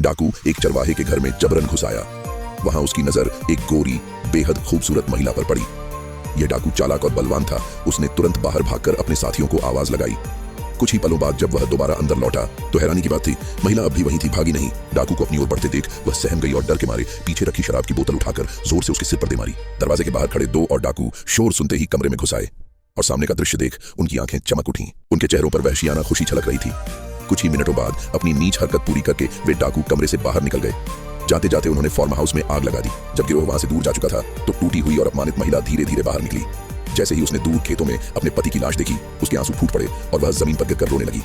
डाकू एक चरवाहे के घर में जबरन घुस आया। वहां उसकी नजर एक गोरी बेहद खूबसूरत महिला पर पड़ी। यह डाकू चालाक और बलवान था। उसने तुरंत बाहर भागकर अपने साथियों को आवाज लगाई। कुछ ही पलों बाद जब वह दोबारा अंदर लौटा तो हैरानी की बात थी, महिला अब भी वहीं थी, भागी नहीं। डाकू को अपनी ओर बढ़ते देख वह सहम गई और डर के मारे पीछे रखी शराब की बोतल उठाकर जोर से उसके सिर पर दे मारी। दरवाजे के बाहर खड़े दो और डाकू शोर सुनते ही कमरे में घुस आए और सामने का दृश्य देख उनकी आंखें चमक उठी। उनके चेहरों पर वहशियाना खुशी छलक रही थी। कुछ ही मिनटों बाद अपनी नीच हरकत पूरी करके वे डाकू कमरे से बाहर निकल गए। जाते जाते उन्होंने फार्म हाउस में आग लगा दी। जब गिरोह वहां से दूर जा चुका था तो टूटी हुई और अपमानित महिला धीरे धीरे बाहर निकली। जैसे ही उसने दूर खेतों में अपने पति की लाश देखी, उसके आंसू फूट पड़े और वह जमीन पर गिरकर रोने लगी।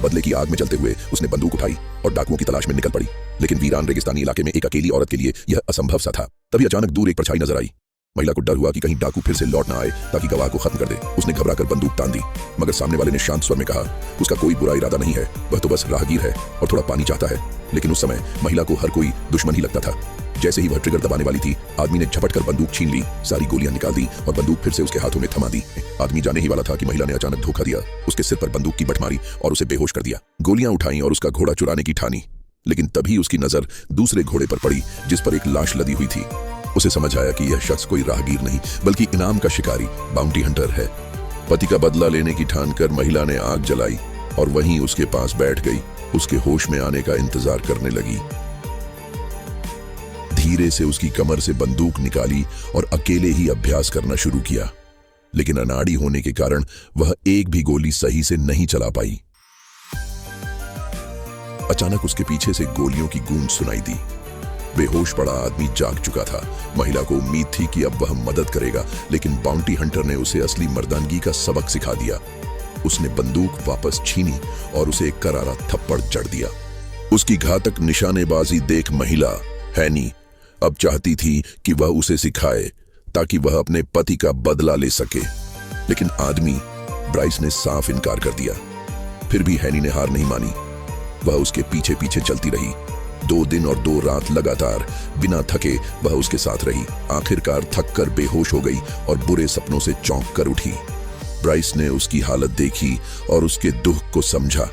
बदले की आग में जलते हुए उसने बंदूक उठाई और डाकुओं की तलाश में निकल पड़ी। लेकिन वीरान रेगिस्तानी इलाके में एक अकेली औरत के लिए यह असंभव सा था। तभी अचानक दूर एक परछाई नजर आई। महिला को डर हुआ कि कहीं डाकू फिर से लौट ना आए ताकि गवाह को खत्म कर दे। उसने घबराकर बंदूक तान दी, मगर सामने वाले ने शांत स्वर में कहा, उसका कोई बुरा इरादा नहीं है, वह तो बस राहगीर है और थोड़ा पानी चाहता है। लेकिन उस समय महिला को हर कोई दुश्मन ही लगता था। जैसे ही वह ट्रिगर दबाने वाली थी, आदमी ने झपट कर बंदूक छीन ली, सारी गोलियां निकाल दी और बंदूक फिर से उसके हाथों में थमा दी। आदमी जाने ही वाला था कि महिला ने अचानक धोखा दिया, उसके सिर पर बंदूक की बट मारी और उसे बेहोश कर दिया। गोलियां उठाई और उसका घोड़ा चुराने की ठानी। लेकिन तभी उसकी नजर दूसरे घोड़े पर पड़ी जिस पर एक लाश लदी हुई थी। उसे समझ आया कि यह शख्स कोई राहगीर नहीं बल्कि इनाम का शिकारी, बाउंटी हंटर है। पति का बदला लेने की ठान कर महिला ने आग जलाई और वहीं उसके पास बैठ गई। उसके होश में आने का इंतजार करने लगी। धीरे से उसकी कमर से बंदूक निकाली और अकेले ही अभ्यास करना शुरू किया। लेकिन अनाड़ी होने के कारण वह एक भी गोली सही से नहीं चला पाई। अचानक उसके पीछे से गोलियों की गूंज सुनाई दी। बेहोश पड़ा आदमी जाग चुका था। महिला को उम्मीद थी कि अब वह मदद करेगा, लेकिन बाउंटी हंटर ने उसे असली मर्दानगी का सबक सिखा दिया। उसने बंदूक वापस छीनी और उसे एक करारा थप्पड़ जड़ दिया। उसकी घातक निशानेबाजी देख महिला हैनी अब चाहती थी कि वह उसे सिखाए ताकि वह अपने पति का बदला ले सके। लेकिन आदमी ब्राइस ने साफ इनकार कर दिया। फिर भी हैनी ने हार नहीं मानी। वह उसके पीछे पीछे चलती रही। 2 दिन और 2 रात लगातार बिना थके वह उसके साथ रही। आखिरकार थक कर बेहोश हो गई और बुरे सपनों से चौंक कर उठी। ब्राइस ने उसकी हालत देखी और उसके दुख को समझा।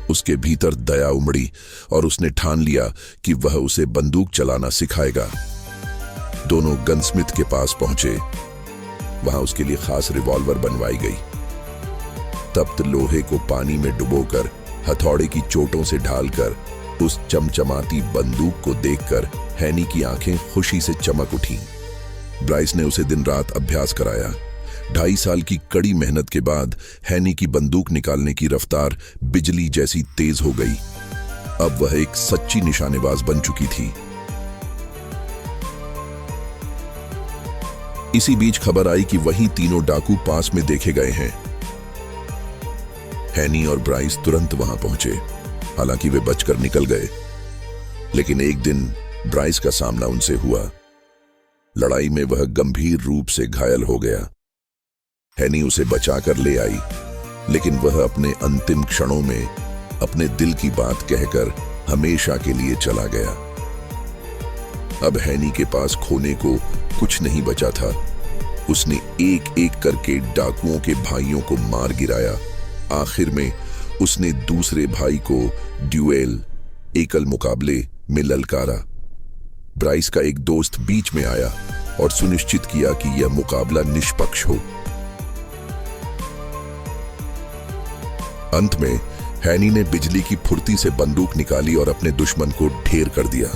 उसके भीतर दया उमड़ी और उसने ठान लिया कि वह उसे बंदूक चलाना सिखाएगा। दोनों गनस्मिथ के पास पहुंचे। वहां उसके लिए खास रिवॉल्वर बनवाई गई। तप्त लोहे को पानी में डुबोकर हथौड़े की चोटों से ढालकर उस चमचमाती बंदूक को देखकर हैनी की आंखें खुशी से चमक उठी। ब्राइस ने उसे दिन रात अभ्यास कराया। 2.5 साल की कड़ी मेहनत के बाद हैनी की बंदूक निकालने की रफ्तार बिजली जैसी तेज हो गई। अब वह एक सच्ची निशानेबाज बन चुकी थी। इसी बीच खबर आई कि वही तीनों डाकू पास में देखे गए हैं। हैनी और ब्राइस तुरंत वहां पहुंचे। हालांकि वे बचकर निकल गए, लेकिन एक दिन ब्राइस का सामना उनसे हुआ। लड़ाई में वह गंभीर रूप से घायल हो गया। हैनी उसे बचाकर ले आई, लेकिन वह अपने अंतिम क्षणों में अपने दिल की बात कहकर हमेशा के लिए चला गया। अब हैनी के पास खोने को कुछ नहीं बचा था। उसने एक एक करके डाकुओं के भाइयों को मार गिराया। आखिर में उसने दूसरे भाई को ड्यूएल, एकल मुकाबले में ललकारा। ब्राइस का एक दोस्त बीच में आया और सुनिश्चित किया कि यह मुकाबला निष्पक्ष हो। अंत में हैनी ने बिजली की फुर्ती से बंदूक निकाली और अपने दुश्मन को ढेर कर दिया।